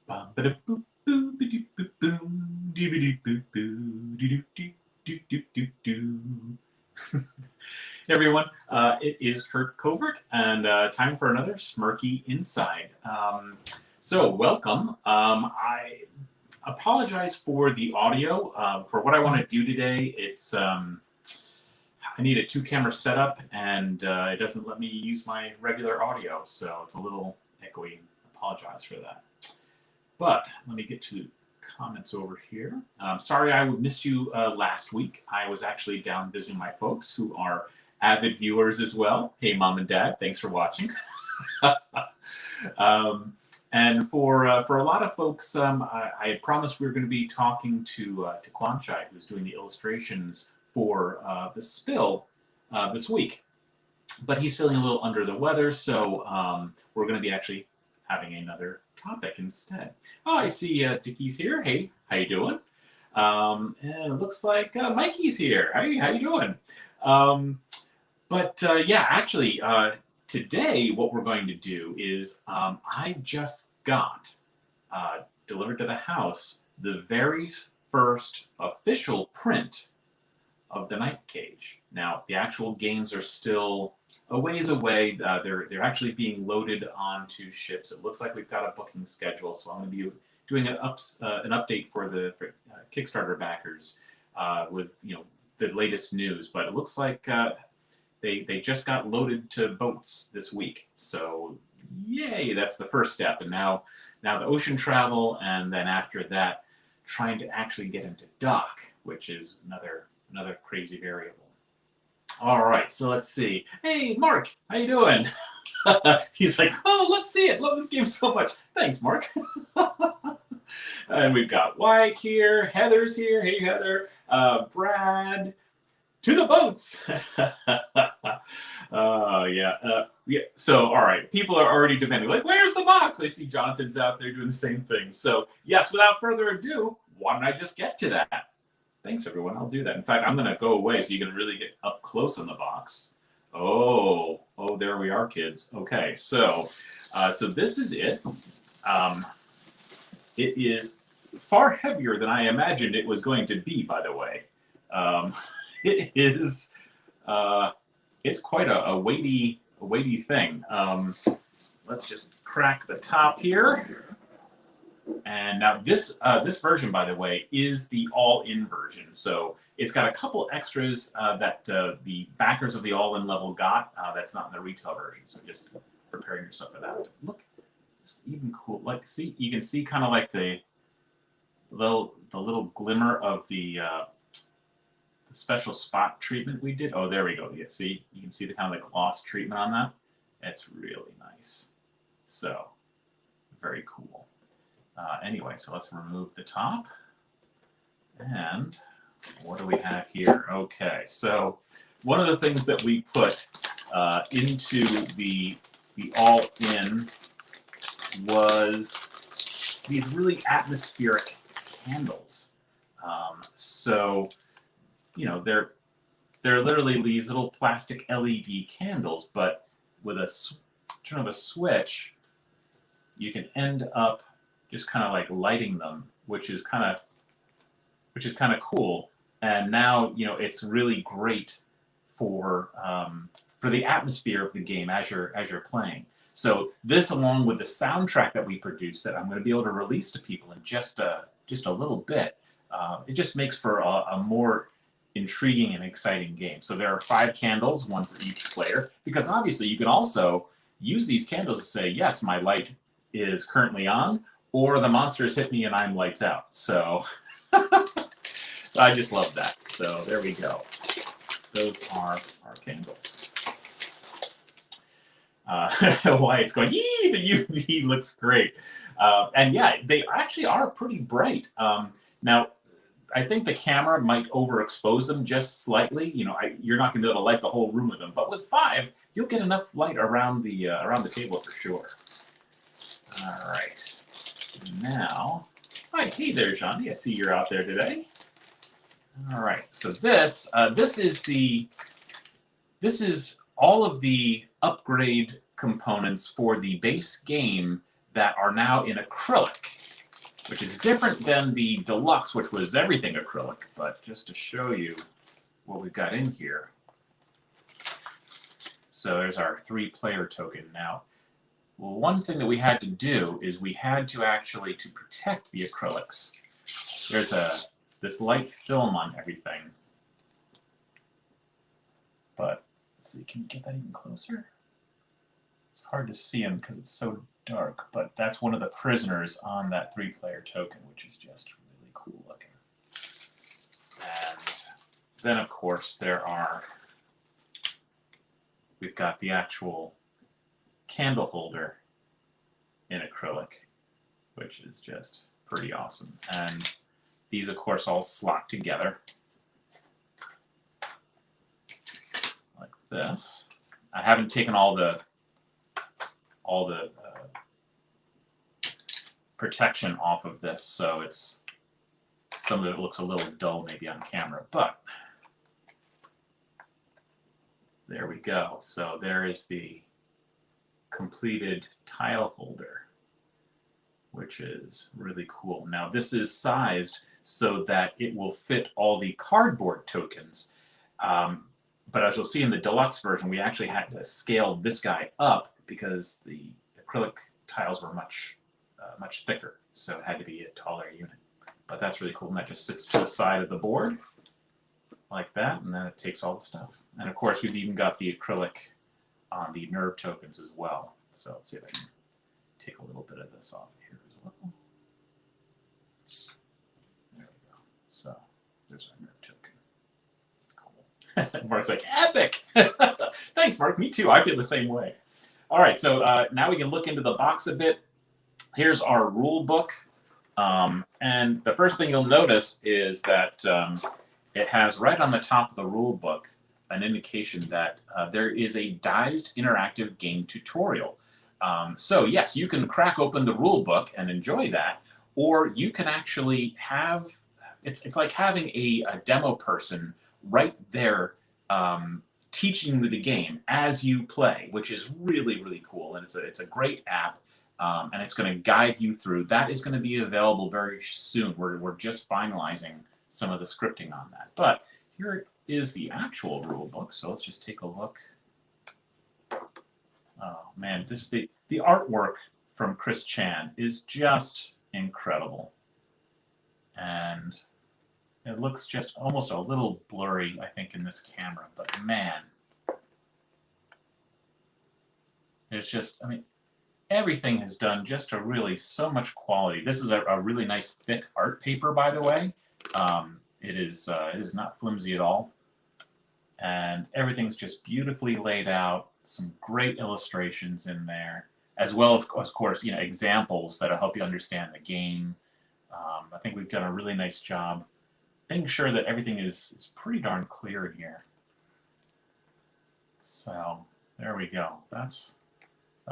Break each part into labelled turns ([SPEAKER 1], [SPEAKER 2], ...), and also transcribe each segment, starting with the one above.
[SPEAKER 1] Bum, ba-da, boop, boo, ba-doo, boop, boom, doo-ba-doo, boop, boo, doo-doo, doo, doo, doo, doo, doo. Hey everyone, it is Kurt Covert, and time for another Smirky Inside. So welcome. I apologize for the audio. For what I want to do today, I need a two-camera setup, and it doesn't let me use my regular audio, so it's a little echoey. Apologize for that. But let me get to comments over here. Sorry I missed you last week. I was actually down visiting my folks who are avid viewers as well. Hey, Mom and Dad, thanks for watching. And for a lot of folks, I had promised we were going to be talking to Kwanchai, who's doing the illustrations for the spill this week. But he's feeling a little under the weather, so we're going to be actually having another topic instead. Oh, I see Dickie's here. Hey, how you doing? And it looks like Mikey's here. Hey, how you doing? Yeah, actually, today what we're going to do is I just got delivered to the house the very first official print of the Night Cage. Now, the actual games are still a ways away. They're actually being loaded onto ships. It looks like we've got a booking schedule, so I'm going to be doing an update for the Kickstarter backers with the latest news. But it looks like they just got loaded to boats this week. So yay, that's the first step. And now the ocean travel, and then after that, trying to actually get into dock, which is another crazy variable. All right, so let's see. Hey, Mark, how you doing? He's like, oh, let's see it. Love this game so much. Thanks, Mark. And we've got White here. Heather's here. Hey, Heather. Brad. To the boats. Yeah. So, all right. People are already demanding, like, where's the box? I see Jonathan's out there doing the same thing. So, yes, without further ado, why don't I just get to that? Thanks, everyone. I'll do that. In fact, I'm going to go away so you can really get up close on the box. Oh, there we are, kids. Okay, so this is it. It is far heavier than I imagined it was going to be, by the way. It is, it's quite a weighty thing. Let's just crack the top here. And now this version, by the way, is the all-in version. So it's got a couple extras that the backers of the all-in level got. That's not in the retail version. So just preparing yourself for that. Look, it's even cool. Like, see, you can see kind of like the little glimmer of the special spot treatment we did. Oh, there we go. Yeah, see, you can see the kind of like gloss treatment on that. It's really nice. So very cool. Anyway, so let's remove the top. And what do we have here? Okay, so one of the things that we put into the all-in was these really atmospheric candles. So, they're literally these little plastic LED candles, but with a turn of a switch, you can end up just kind of like lighting them, which is kind of cool. And now it's really great for the atmosphere of the game as you're playing. So this, along with the soundtrack that we produced, that I'm going to be able to release to people in just a little bit, it just makes for a more intriguing and exciting game. So there are 5 candles, one for each player, because obviously you can also use these candles to say, yes, my light is currently on, or the monsters hit me and I'm lights out. So I just love that. So there we go. Those are our candles. Why it's going, yee, the UV looks great. And yeah, they actually are pretty bright. Now, I think the camera might overexpose them just slightly. You're not going to be able to light the whole room with them, but with 5, you'll get enough light around the table for sure. All right. Now, hi, hey there, Shanti. I see you're out there today. All right. So this is all of the upgrade components for the base game that are now in acrylic. which is different than the Deluxe, which was everything acrylic. But just to show you what we've got in here. So there's our 3-player token. Now, well, one thing that we had to do is we had to actually, to protect the acrylics, there's this light film on everything. But let's see, can you get that even closer? It's hard to see him because it's so dark, but that's one of the prisoners on that 3-player token, which is just really cool looking. And then, of course, we've got the actual candle holder in acrylic, which is just pretty awesome. And these, of course, all slot together like this. I haven't taken all the protection off of this, so it's some of it looks a little dull maybe on camera, but there we go. So there is the completed tile holder, which is really cool. Now this is sized so that it will fit all the cardboard tokens. But as you'll see in the Deluxe version, we actually had to scale this guy up because the acrylic tiles were much thicker, so it had to be a taller unit. But that's really cool, and that just sits to the side of the board like that, and then it takes all the stuff. And of course, we've even got the acrylic on the nerve tokens as well. So let's see if I can take a little bit of this off here as well. There we go. So there's our nerve token. Cool. Mark's like, epic! Thanks, Mark. Me too. I feel the same way. All right, so now we can look into the box a bit. Here's our rule book. And the first thing you'll notice is that it has right on the top of the rule book an indication that there is a diced interactive game tutorial. So yes, you can crack open the rule book and enjoy that, or you can actually have, it's like having a demo person right there teaching you the game as you play, which is really, really cool. And it's a great app. And it's going to guide you through. That is going to be available very soon. We're just finalizing some of the scripting on that. But here is the actual rule book. So let's just take a look. Oh man, the artwork from Chris Chan is just incredible. And it looks just almost a little blurry, I think, in this camera. But man, there's just, I mean, everything has done just a really so much quality. This is a really nice thick art paper, by the way. It is not flimsy at all, and everything's just beautifully laid out. Some great illustrations in there, as well as, of course, you know, examples that'll help you understand the game. I think we've done a really nice job making sure that everything is pretty darn clear in here. So there we go. That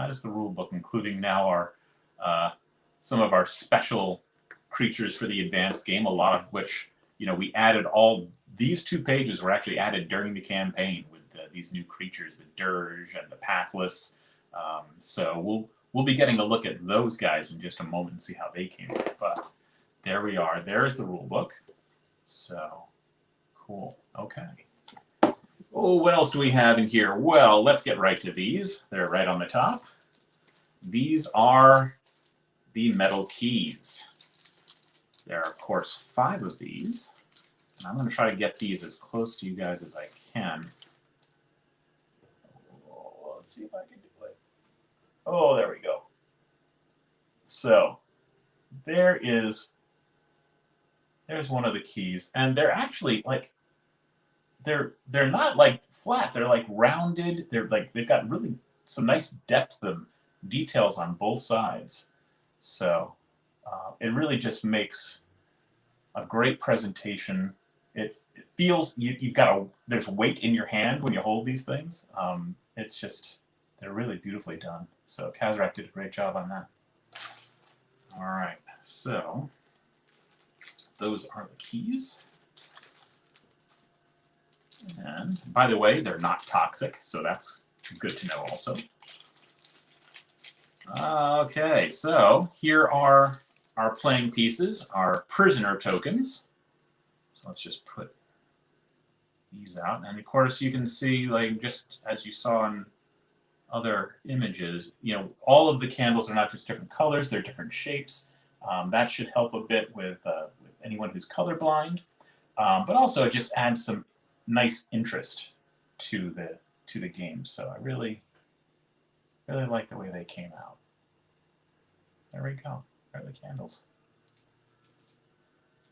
[SPEAKER 1] is the rule book, including now our some of our special creatures for the advanced game, a lot of which, you know, we added. All these 2 pages were actually added during the campaign with these new creatures, the Dirge and the Pathless. So we'll be getting a look at those guys in just a moment and see how they came in. But there we are. There's the rule book. So cool. Okay. Oh, what else do we have in here? Well, let's get right to these. They're right on the top. These are the metal keys. There are, of course, 5 of these. And I'm going to try to get these as close to you guys as I can. Oh, let's see if I can do it. Oh, there we go. So there's one of the keys. And they're actually like, they're not like flat. They're like rounded. They're like, they've got really some nice depth of details on both sides. So it really just makes a great presentation. It feels you've got there's weight in your hand when you hold these things. It's just, they're really beautifully done. So Kazrak did a great job on that. All right, so those are the keys. And by the way, they're not toxic, so that's good to know also. Okay, so here are our playing pieces are prisoner tokens. So let's just put these out. And of course, you can see, like, just as you saw in other images, you know, all of the candles are not just different colors, they're different shapes. That should help a bit with anyone who's colorblind. But also it just adds some nice interest to the game. So I really like the way they came out. There we go. There are the candles.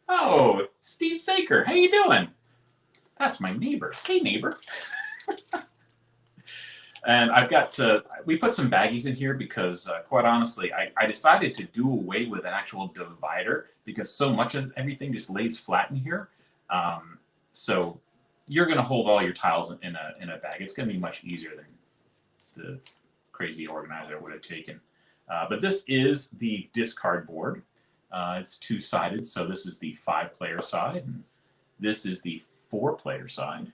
[SPEAKER 1] Oh, Steve Saker, how you doing? That's my neighbor. Hey, neighbor. And I've got we put some baggies in here because, quite honestly, I decided to do away with an actual divider because so much of everything just lays flat in here. So you're going to hold all your tiles in a bag. It's going to be much easier than the crazy organizer would have taken. But this is the discard board. It's two-sided, so this is the 5-player side, and this is the 4-player side.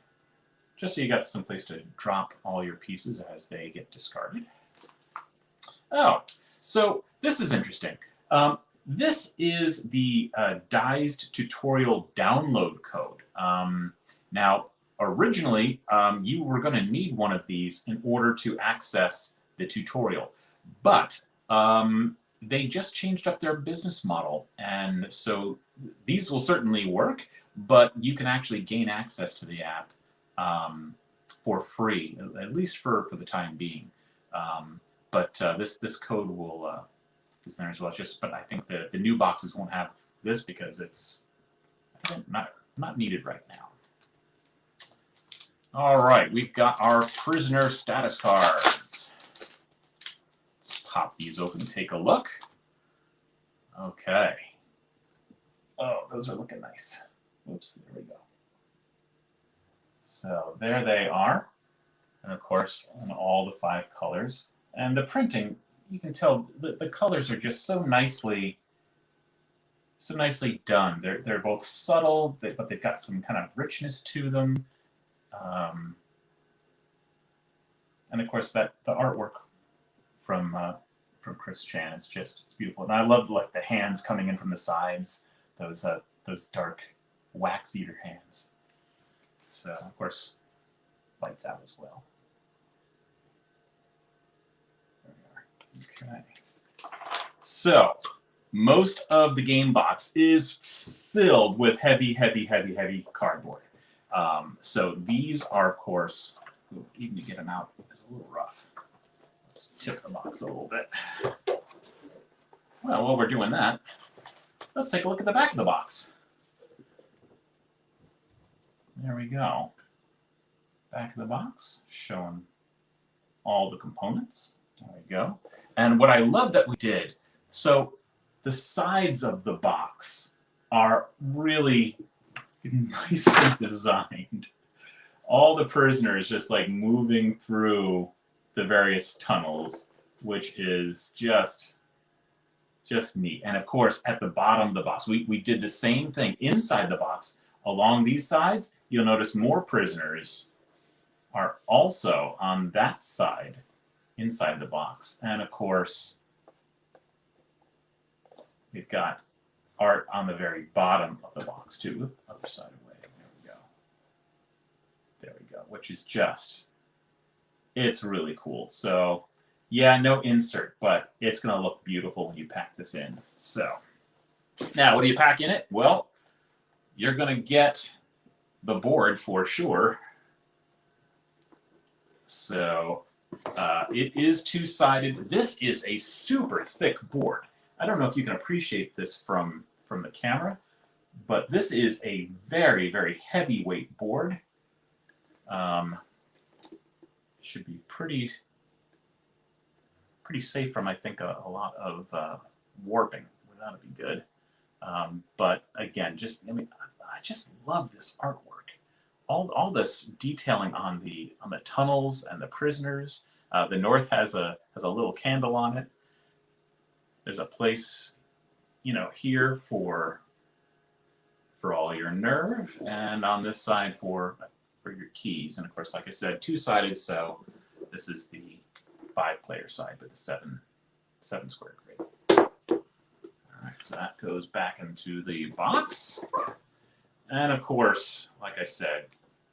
[SPEAKER 1] Just so you got some place to drop all your pieces as they get discarded. Oh, so this is interesting. This is the Dized tutorial download code. Now, originally, you were going to need one of these in order to access the tutorial, but they just changed up their business model, and so these will certainly work, but you can actually gain access to the app for free, at least for the time being. But this code will is there as well. But I think the new boxes won't have this because it's not needed right now. All right, we've got our prisoner status cards. Let's pop these open and take a look. Okay. Oh, those are looking nice. Oops, there we go. So there they are, and of course in all the 5 colors. And the printing, you can tell the colors are just so nicely done. They're both subtle, but they've got some kind of richness to them. And of course the artwork from Chris Chan is it's beautiful. And I love like the hands coming in from the sides, those dark wax eater hands. So, of course, lights out as well. There we are. Okay. So, most of the game box is filled with heavy cardboard. So these are, of course, even to get them out is a little rough. Let's tip the box a little bit. Well, while we're doing that, let's take a look at the back of the box. There we go. Back of the box, showing all the components. There we go. And what I love that we did, so the sides of the box are really nicely designed. All the prisoners just like moving through the various tunnels, which is just neat. And of course, at the bottom of the box, we did the same thing inside the box. Along these sides, you'll notice more prisoners are also on that side inside the box. And of course, we've got art on the very bottom of the box too. Other side away. There we go. There we go. Which is it's really cool. So yeah, no insert, but it's going to look beautiful when you pack this in. So now, what do you pack in it? Well, you're going to get the board for sure. So it is two-sided. This is a super thick board. I don't know if you can appreciate this from the camera, but this is a very heavyweight board. Should be pretty safe from, I think, a lot of warping. That would be good. But again, I just love this artwork. All this detailing on the tunnels and the prisoners. The north has a little candle on it. There's a place, here for all your nerve, and on this side for your keys. And of course, like I said, two-sided. So this is the 5-player side with the 7 square grid. All right. So that goes back into the box. And of course, like I said,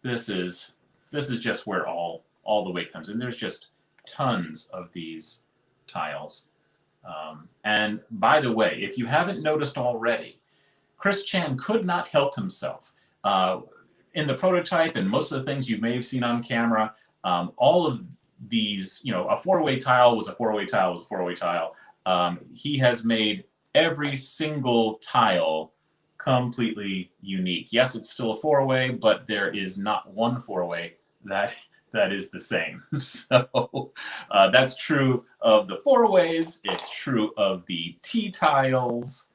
[SPEAKER 1] this is just where all the weight comes in. There's just tons of these tiles. And by the way, if you haven't noticed already, Chris Chan could not help himself. In the prototype and most of the things you may have seen on camera, all of these, you know, a four-way tile was a four-way tile was a four-way tile. He has made every single tile completely unique. Yes, it's still a four-way, but there is not one four-way that is the same. So that's true of the four-ways, it's true of the T-tiles,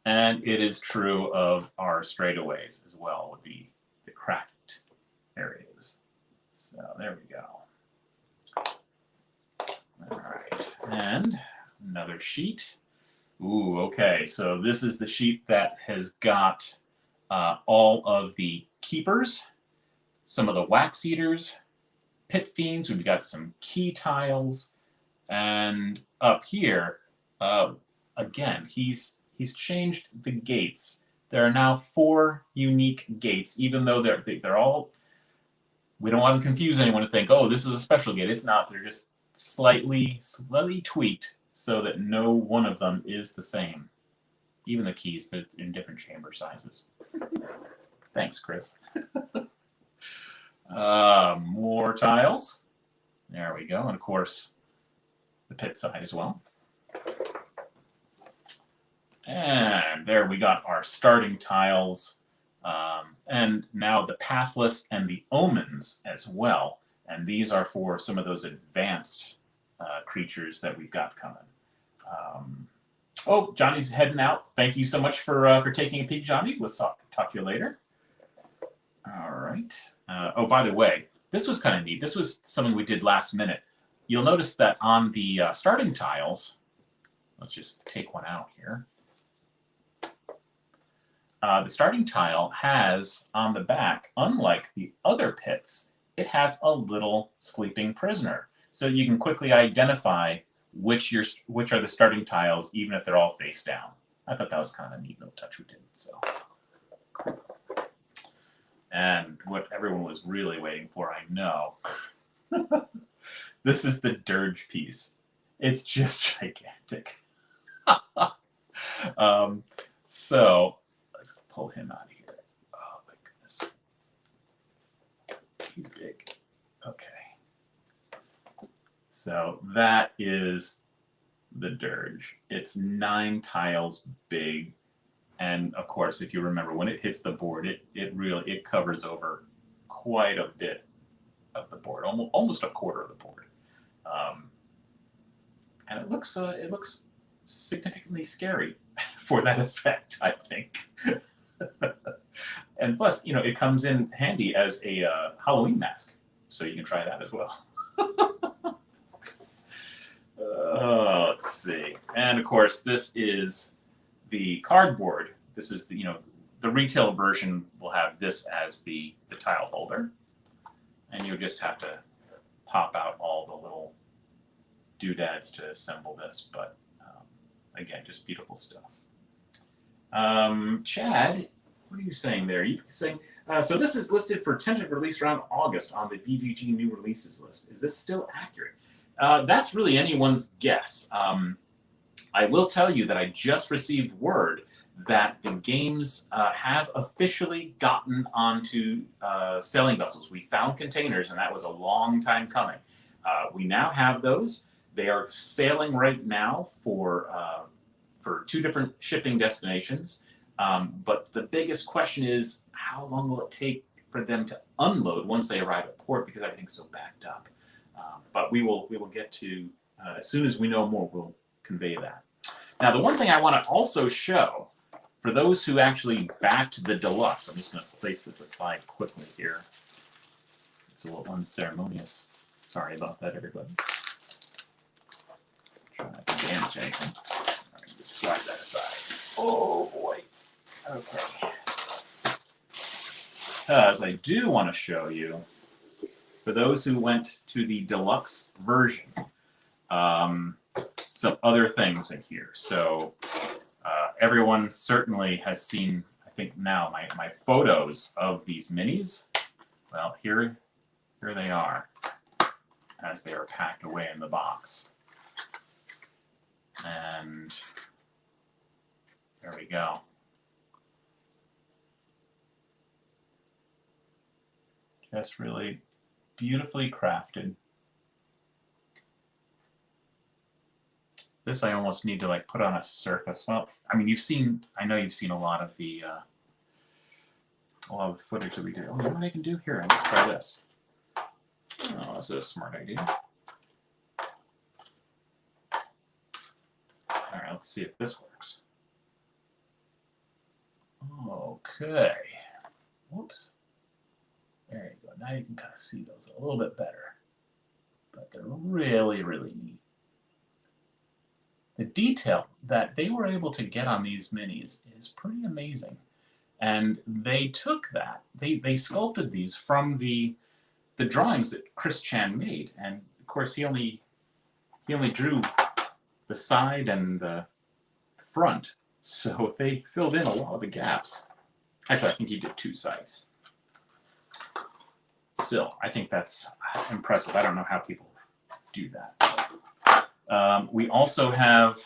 [SPEAKER 1] and it is true of our straightaways as well with the cracked areas. So there we go. All right, and another sheet. Ooh, okay, so this is the sheet that has got all of the keepers, some of the wax eaters, pit fiends. We've got some key tiles, and up here, again, he's changed the gates. There are now 4 unique gates, even though they're all. We don't want to confuse anyone to think, oh, this is a special gate. It's not. They're just slightly tweaked so that no one of them is the same. Even the keys, they're in different chamber sizes. Thanks, Chris. More tiles. There we go. And of course, the pit side as well. And there we got our starting tiles. And now the pathless and the omens as well. And these are for some of those advanced creatures that we've got coming. Oh, Johnny's heading out. Thank you so much for taking a peek, Johnny. We'll talk to you later. All right. Oh, by the way, this was kind of neat. This was something we did last minute. You'll notice that on the starting tiles, let's just take one out here. The starting tile has on the back, unlike the other pits, it has a little sleeping prisoner. So you can quickly identify which are the starting tiles, even if they're all face down. I thought that was kind of a neat little touch we did. So, and what everyone was really waiting for, I know. This is the Dirge piece. It's just gigantic. So let's pull him out of here. Oh my goodness, he's big. Okay. So that is the Dirge. It's 9 tiles big. And of course, if you remember, when it hits the board, it covers over quite a bit of the board, almost a quarter of the board. And it looks significantly scary for that effect, I think. And plus, you know, it comes in handy as a Halloween mask, so you can try that as well. Let's see. And of course, this is the cardboard. This is the, you know, the retail version will have this as the tile holder. And you just have to pop out all the little doodads to assemble this. But again, just beautiful stuff. Chad, what are you saying there? You saying, so this is listed for tentative release around August on the BGG new releases list. Is this still accurate? That's really anyone's guess. I will tell you that I just received word that the games have officially gotten onto sailing vessels. We found containers, and that was a long time coming. We now have those. They are sailing right now for 2 different shipping destinations. But the biggest question is, how long will it take for them to unload once they arrive at port, because everything's so backed up. But we will get to, as soon as we know more, we'll convey that. Now, the one thing I want to also show, for those who actually backed the Deluxe, I'm just going to place this aside quickly here. It's a little unceremonious. Sorry about that, everybody. Try not to damage anything. All right, just slide that aside. Oh, boy. Okay. Because I do want to show you, for those who went to the Deluxe version, some other things in here. So everyone certainly has seen, I think now, my photos of these minis. Well, here they are as they are packed away in the box. And there we go. Just really beautifully crafted. This I almost need to like put on a surface. Well, I mean, I know you've seen a lot of the footage that we did. Oh, you know what I can do here? Let's try this. Oh, this is a smart idea. All right, let's see if this works. Okay. Whoops. There you go. Now you can kind of see those a little bit better. But they're really, really neat. The detail that they were able to get on these minis is pretty amazing. And they took that, they sculpted these from the drawings that Chris Chan made. And of course he only drew the side and the front. So they filled in a lot of the gaps. Actually, I think he did 2 sides. Still, I think that's impressive. I don't know how people do that. We also have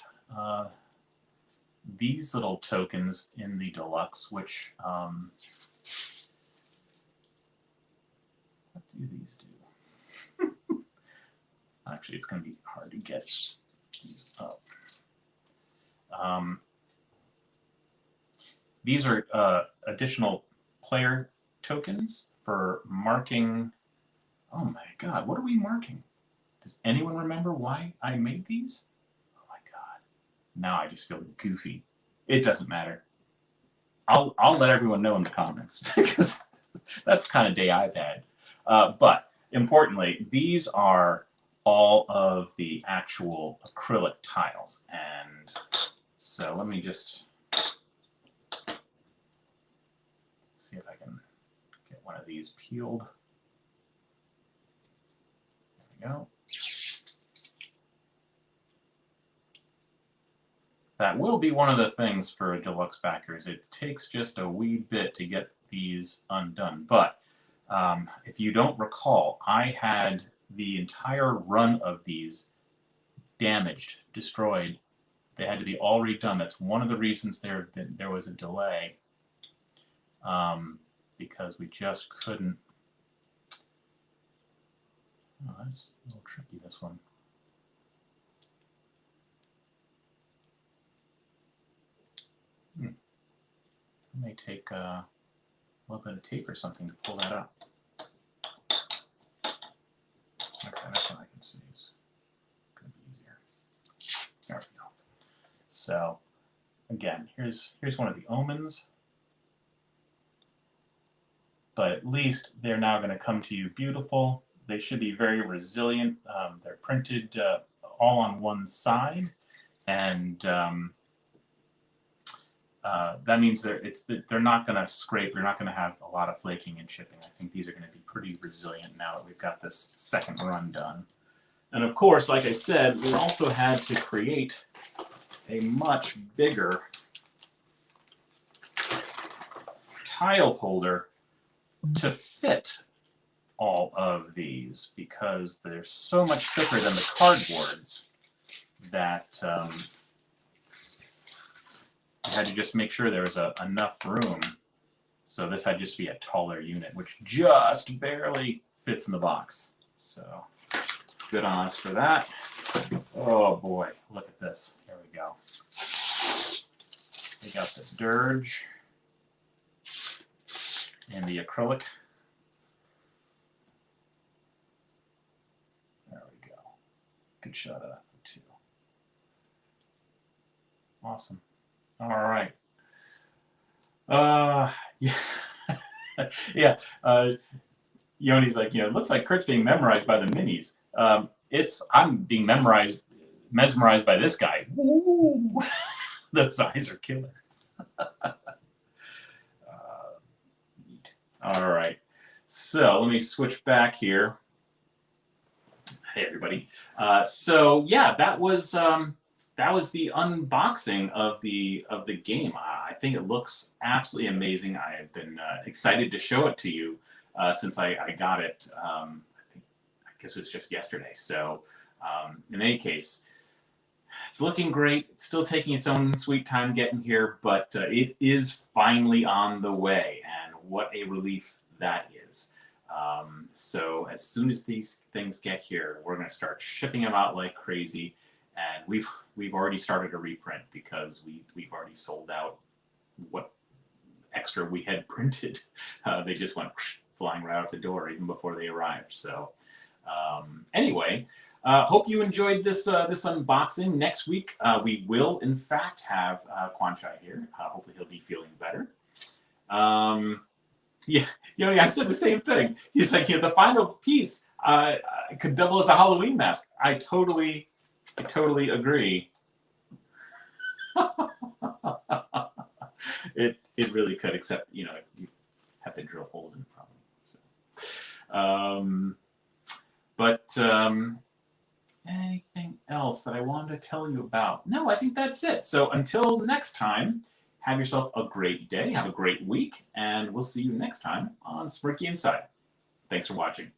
[SPEAKER 1] these little tokens in the Deluxe, which, what do these do? Actually, it's going to be hard to get these up. These are additional player tokens for marking. Oh my God, what are we marking? Does anyone remember why I made these? Oh my God. Now I just feel goofy. It doesn't matter. I'll let everyone know in the comments because that's the kind of day I've had. But importantly, these are all of the actual acrylic tiles. And so let me just see if I can get one of these peeled. There we go. That will be one of the things for Deluxe backers. It takes just a wee bit to get these undone. But if you don't recall, I had the entire run of these damaged, destroyed. They had to be all redone. That's one of the reasons there was a delay, because we just couldn't. Oh, that's a little tricky, this one. It may take a little bit of tape or something to pull that up. Okay, that's what I can see. It's going to be easier. There we go. So, again, here's one of the omens. But at least they're now going to come to you beautiful. They should be very resilient. They're printed all on one side, and that means they're not going to scrape. You're not going to have a lot of flaking and shipping. I think these are going to be pretty resilient now that we've got this second run done. And of course, like I said, we also had to create a much bigger tile holder to fit all of these, because they're so much thicker than the cardboards that I had to just make sure there was enough room. So this had just be a taller unit, which just barely fits in the box. So good on us for that. Oh boy, look at this. Here we go. We got the Dirge and the acrylic. There we go. Good shot of that too. Awesome. All right. Yeah. Yeah. Yoni's like, it looks like Kurt's being memorized by the minis. I'm being mesmerized by this guy. Woo! Those eyes are killer. Neat. All right. So let me switch back here. Hey, everybody. So yeah, that was that was the unboxing of the game. I think it looks absolutely amazing. I have been excited to show it to you since I got it. I guess it was just yesterday. So in any case, it's looking great. It's still taking its own sweet time getting here, but it is finally on the way, and what a relief that is. So as soon as these things get here, we're going to start shipping them out like crazy, and we've already started a reprint because we've already sold out what extra we had printed. They just went flying right out the door even before they arrived. So anyway. Hope you enjoyed this this unboxing. Next week, we will, in fact, have Quan Chai here. Hopefully he'll be feeling better. Yeah, I said the same thing. He's like, the final piece could double as a Halloween mask. I totally agree. It really could, except, you have to drill holes in it probably. So. Anything else that I wanted to tell you about? No, I think that's it. So until next time, have yourself a great day, have a great week, and we'll see you next time on Smirky Inside. Thanks for watching.